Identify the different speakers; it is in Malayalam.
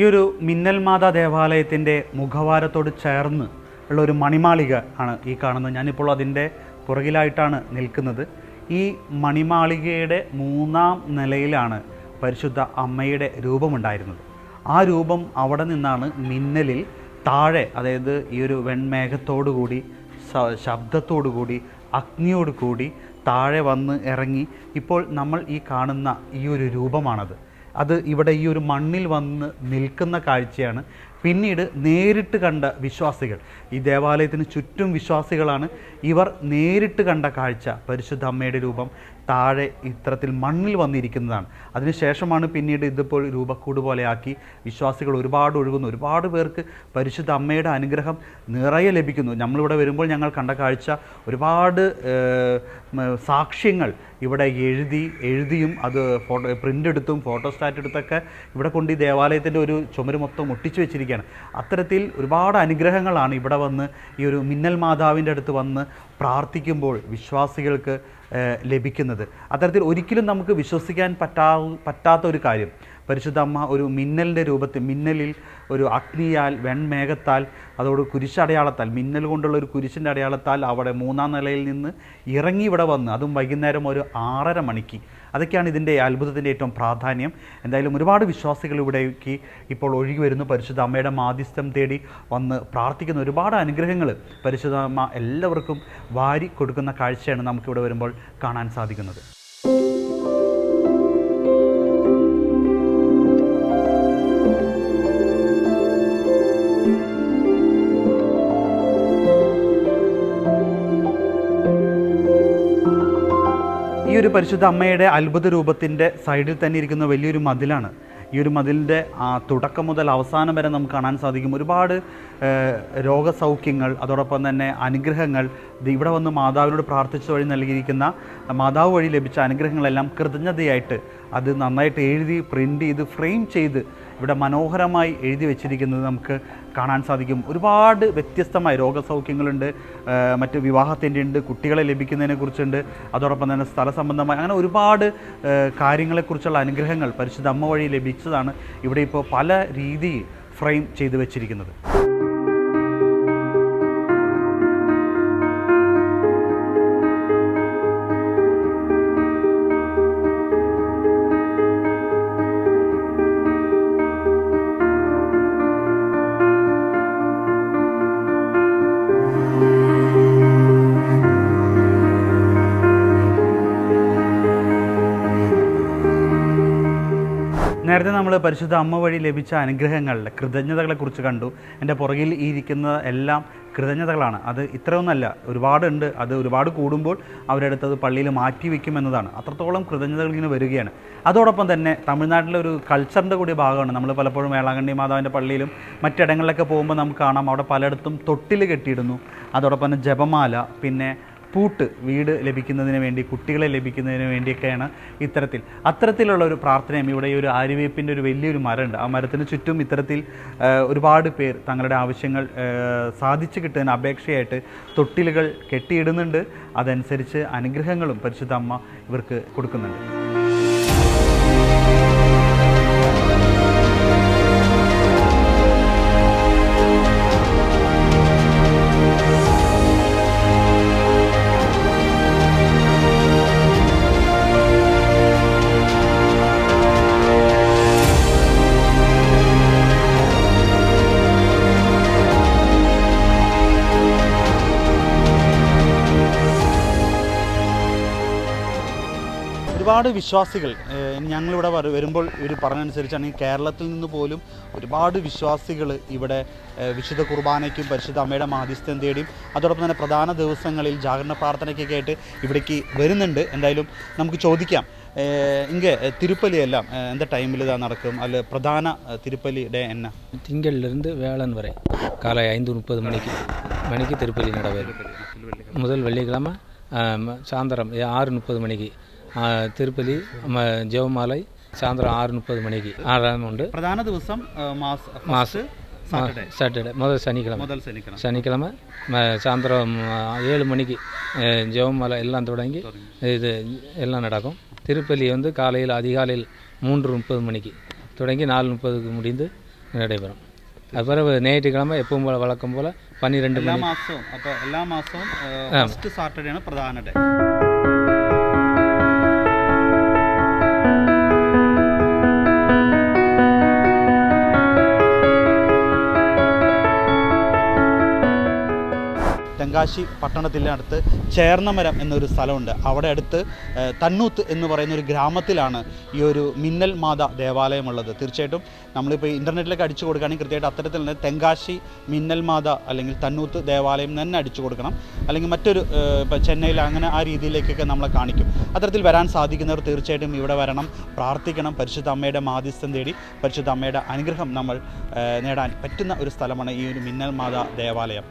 Speaker 1: ഒരു മിന്നൽ മാതാ ദേവാലയത്തിൻ്റെ മുഖവാരത്തോട് ചേർന്ന് ഉള്ള ഒരു മണിമാളിക ആണ് ഈ കാണുന്നത്. ഞാനിപ്പോൾ അതിൻ്റെ പുറകിലായിട്ടാണ് നിൽക്കുന്നത്. ഈ മണിമാളികയുടെ 3-ാം നിലയിലാണ് പരിശുദ്ധ അമ്മയുടെ രൂപമുണ്ടായിരുന്നത്. ആ രൂപം അവിടെ നിന്നാണ് മിന്നലിൽ താഴെ, അതായത് ഈ ഒരു വെൺമേഘത്തോടു കൂടി ശബ്ദത്തോടു കൂടി അഗ്നിയോട് കൂടി താഴെ വന്ന് ഇറങ്ങി ഇപ്പോൾ നമ്മൾ ഈ കാണുന്ന ഈ ഒരു രൂപമാണത്. അത് ഇവിടെ ഈ ഒരു മണ്ണിൽ വന്ന് നിൽക്കുന്ന കാഴ്ചയാണ്. പിന്നീട് നേരിട്ട് കണ്ട വിശ്വാസികൾ, ഈ ദേവാലയത്തിന് ചുറ്റും വിശ്വാസികളാണ്, ഇവർ നേരിട്ട് കണ്ട കാഴ്ച പരിശുദ്ധ അമ്മയുടെ രൂപം താഴെ ഇത്തരത്തിൽ മണ്ണിൽ വന്നിരിക്കുന്നതാണ്. അതിനുശേഷമാണ് പിന്നീട് ഇതിപ്പോൾ രൂപക്കൂട് പോലെയാക്കി വിശ്വാസികൾ ഒരുപാട് ഒഴുകുന്നു. ഒരുപാട് പേർക്ക് പരിശുദ്ധ അമ്മയുടെ അനുഗ്രഹം നിറയെ ലഭിക്കുന്നു. നമ്മളിവിടെ വരുമ്പോൾ ഞങ്ങൾ കണ്ട കാഴ്ച, ഒരുപാട് സാക്ഷ്യങ്ങൾ ഇവിടെ എഴുതിയും അത് പ്രിൻ്റ് എടുത്തും ഫോട്ടോസ്റ്റാറ്റ് എടുത്തൊക്കെ ഇവിടെ കൊണ്ട് ഈ ദേവാലയത്തിൻ്റെ ഒരു ചുമര് മൊത്തം ഒട്ടിച്ചു വെച്ചിരിക്കുകയാണ്. അത്തരത്തിൽ ഒരുപാട് അനുഗ്രഹങ്ങളാണ് ഇവിടെ വന്ന് ഈ ഒരു മിന്നൽ മാതാവിൻ്റെ അടുത്ത് വന്ന് പ്രാർത്ഥിക്കുമ്പോൾ വിശ്വാസികൾക്ക് ലഭിക്കുന്നത്. അത്തരത്തിൽ ഒരിക്കലും നമുക്ക് വിശ്വസിക്കാൻ പറ്റാത്ത ഒരു കാര്യം, പരിശുദ്ധ അമ്മ ഒരു മിന്നലിൻ്റെ രൂപത്തിൽ, മിന്നലിൽ ഒരു അഗ്നിയാൽ വെൺമേഘത്താൽ അതോട് കുരിശടയാളത്താൽ, മിന്നൽ കൊണ്ടുള്ള ഒരു കുരിശിൻ്റെ അടയാളത്താൽ അവിടെ 3-ാം നിലയിൽ നിന്ന് ഇറങ്ങി ഇവിടെ വന്ന്, അതും വൈകുന്നേരം ഒരു 6:30 മണിക്ക്. അതൊക്കെയാണ് ഇതിൻ്റെ അത്ഭുതത്തിൻ്റെ ഏറ്റവും പ്രാധാന്യം. എന്തായാലും ഒരുപാട് വിശ്വാസികൾ ഇവിടേക്ക് ഇപ്പോൾ ഒഴുകി വരുന്നു. പരിശുദ്ധ അമ്മയുടെ മാധ്യസ്ഥം തേടി വന്ന് പ്രാർത്ഥിക്കുന്ന ഒരുപാട് അനുഗ്രഹങ്ങൾ പരിശുദ്ധ അമ്മ എല്ലാവർക്കും വാരി കൊടുക്കുന്ന കാഴ്ചയാണ് നമുക്കിവിടെ വരുമ്പോൾ കാണാൻ സാധിക്കുന്നത്. ഈ ഒരു പരിശുദ്ധ അമ്മയുടെ അത്ഭുത രൂപത്തിൻ്റെ സൈഡിൽ തന്നെ ഇരിക്കുന്ന വലിയൊരു മതിലാണ്. ഈ ഒരു മതിലിൻ്റെ തുടക്കം മുതൽ അവസാനം വരെ നമുക്ക് കാണാൻ സാധിക്കും ഒരുപാട് രോഗസൗഖ്യങ്ങൾ, അതോടൊപ്പം തന്നെ അനുഗ്രഹങ്ങൾ. ഇവിടെ വന്ന് മാതാവിനോട് പ്രാർത്ഥിച്ച വഴി നൽകിയിരിക്കുന്ന, മാതാവ് വഴി ലഭിച്ച അനുഗ്രഹങ്ങളെല്ലാം കൃതജ്ഞതയായിട്ട് അത് നന്നായിട്ട് എഴുതി പ്രിൻ്റ് ചെയ്ത് ഫ്രെയിം ചെയ്ത് ഇവിടെ മനോഹരമായി എഴുതി വെച്ചിരിക്കുന്നത് നമുക്ക് കാണാൻ സാധിക്കും. ഒരുപാട് വ്യത്യസ്തമായ രോഗസൗഖ്യങ്ങളുണ്ട്, മറ്റ് വിവാഹത്തിൻ്റെ ഉണ്ട്, കുട്ടികളെ ലഭിക്കുന്നതിനെക്കുറിച്ചുണ്ട്, അതോടൊപ്പം തന്നെ സ്ഥല സംബന്ധമായ അങ്ങനെ ഒരുപാട് കാര്യങ്ങളെക്കുറിച്ചുള്ള അനുഗ്രഹങ്ങൾ പരിശുദ്ധ അമ്മ വഴി ലഭിച്ചതാണ് ഇവിടെ ഇപ്പോൾ പല രീതിയിൽ ഫ്രെയിം ചെയ്തു വെച്ചിരിക്കുന്നത്. നേരത്തെ നമ്മൾ പരിശുദ്ധ അമ്മ വഴി ലഭിച്ച അനുഗ്രഹങ്ങളുടെ കൃതജ്ഞതകളെക്കുറിച്ച് കണ്ടു. എൻ്റെ പുറകിൽ ഇരിക്കുന്ന എല്ലാം കൃതജ്ഞതകളാണ്. അത് ഇത്രയൊന്നല്ല, ഒരുപാടുണ്ട്. അത് ഒരുപാട് കൂടുമ്പോൾ അവരെടുത്തത് പള്ളിയിൽ മാറ്റി വയ്ക്കും എന്നതാണ്. അത്രത്തോളം കൃതജ്ഞതകൾ ഇങ്ങനെ വരികയാണ്. അതോടൊപ്പം തന്നെ തമിഴ്നാട്ടിലെ ഒരു കൾച്ചറിൻ്റെ കൂടി ഭാഗമാണ്. നമ്മൾ പലപ്പോഴും വേളാങ്കണ്ണി മാതാവിൻ്റെ പള്ളിയിലും മറ്റിടങ്ങളിലൊക്കെ പോകുമ്പോൾ നമുക്ക് കാണാം അവിടെ പലയിടത്തും തൊട്ടിൽ കെട്ടിയിടുന്നു. അതോടൊപ്പം തന്നെ ജപമാല, പിന്നെ പൂട്ട്, വീട് ലഭിക്കുന്നതിന് വേണ്ടി, കുട്ടികളെ ലഭിക്കുന്നതിന് വേണ്ടിയൊക്കെയാണ് അത്തരത്തിലുള്ള ഒരു പ്രാർത്ഥനയും. ഇവിടെ ഈ ഒരു ആര്യവേപ്പിൻ്റെ ഒരു വലിയൊരു മരമുണ്ട്. ആ മരത്തിന് ചുറ്റും ഇത്തരത്തിൽ ഒരുപാട് പേർ തങ്ങളുടെ ആവശ്യങ്ങൾ സാധിച്ചു കിട്ടുന്നതിന് അപേക്ഷയായിട്ട് തൊട്ടിലുകൾ കെട്ടിയിടുന്നുണ്ട്. അതനുസരിച്ച് അനുഗ്രഹങ്ങളും പരിശുദ്ധ അമ്മ ഇവർക്ക് കൊടുക്കുന്നുണ്ട്. ഒരുപാട് വിശ്വാസികൾ ഞങ്ങളിവിടെ വരുമ്പോൾ ഇവർ പറഞ്ഞനുസരിച്ചാണ്, ഈ കേരളത്തിൽ നിന്ന് പോലും ഒരുപാട് വിശ്വാസികൾ ഇവിടെ വിശുദ്ധ കുർബാനയ്ക്കും പരിശുദ്ധ അമ്മയുടെ മാധ്യസ്ഥം തേടിയും അതോടൊപ്പം തന്നെ പ്രധാന ദിവസങ്ങളിൽ ജാഗരണ പ്രാർത്ഥനയ്ക്കൊക്കെ ആയിട്ട് ഇവിടേക്ക് വരുന്നുണ്ട്. എന്തായാലും നമുക്ക് ചോദിക്കാം, ഇங்கே തിരുപ്പലി എല്ലാം എന്താ ടൈമിൽ ഇതാ നടക്കും? അല്ല പ്രധാന തിരുപ്പലി ഡേ എന്നാ?
Speaker 2: திங்களிலிருந்து வேளன் வரை காலை 5:30 மணிக்கு திருப்பலி நடைபெறும். முதல் வெள்ளிக்கிழமை சாயந்தரம் 6:30 மணிக்கு തിരുപ്പലി, ജപമാല സായന്ത്രം 6:30 മണിക്ക് 6 ഉണ്ട്.
Speaker 1: പ്രധാന ദിവസം
Speaker 2: സാറ്റർഡേ മുതൽ ശനിക്കിഴമ സായന്ത്രം 7 മണിക്ക് ജപമാല എല്ലാം തുടങ്ങി ഇത് എല്ലാം നടക്കും. തിരുപ്പലി കാലയിൽ அதிகாலையில் 3:30 மணிக்கு தொடங்கி 4:30 முடிந்து நடைபெறும். அது பிறகு ஞாயிற்றுக்கிழமை எப்பவும் போல் வழக்கம் போல் 12
Speaker 1: എല്ലാ
Speaker 2: மணி.
Speaker 1: മാസവും അപ്പോൾ എല്ലാ മാസവും ഫസ്റ്റ് സാറ്റർഡേ ആണ് പ്രധാന ഡേ. തെങ്കാശി പട്ടണത്തിൻ്റെ അടുത്ത് ചേർന്നമരം എന്നൊരു സ്ഥലമുണ്ട്. അവിടെ അടുത്ത് തന്നൂത്ത് എന്ന് പറയുന്ന ഒരു ഗ്രാമത്തിലാണ് ഈ ഒരു മിന്നൽ മാതാ ദേവാലയമുള്ളത്. തീർച്ചയായിട്ടും നമ്മളിപ്പോൾ ഇൻ്റർനെറ്റിലൊക്കെ അടിച്ചു കൊടുക്കുകയാണെങ്കിൽ കൃത്യമായിട്ട് അത്തരത്തിൽ തന്നെ തെങ്കാശി മിന്നൽ മാതാ അല്ലെങ്കിൽ തന്നൂത്ത് ദേവാലയം തന്നെ അടിച്ചു കൊടുക്കണം. അല്ലെങ്കിൽ മറ്റൊരു ഇപ്പോൾ ചെന്നൈയിൽ അങ്ങനെ ആ രീതിയിലേക്കൊക്കെ നമ്മളെ കാണിക്കും. അത്തരത്തിൽ വരാൻ സാധിക്കുന്നവർ തീർച്ചയായിട്ടും ഇവിടെ വരണം, പ്രാർത്ഥിക്കണം. പരിശുദ്ധ അമ്മയുടെ മാധ്യസ്ഥം തേടി പരിശുദ്ധ അമ്മയുടെ അനുഗ്രഹം നമ്മൾ നേടാൻ പറ്റുന്ന ഒരു സ്ഥലമാണ് ഈ ഒരു മിന്നൽ മാതാ ദേവാലയം.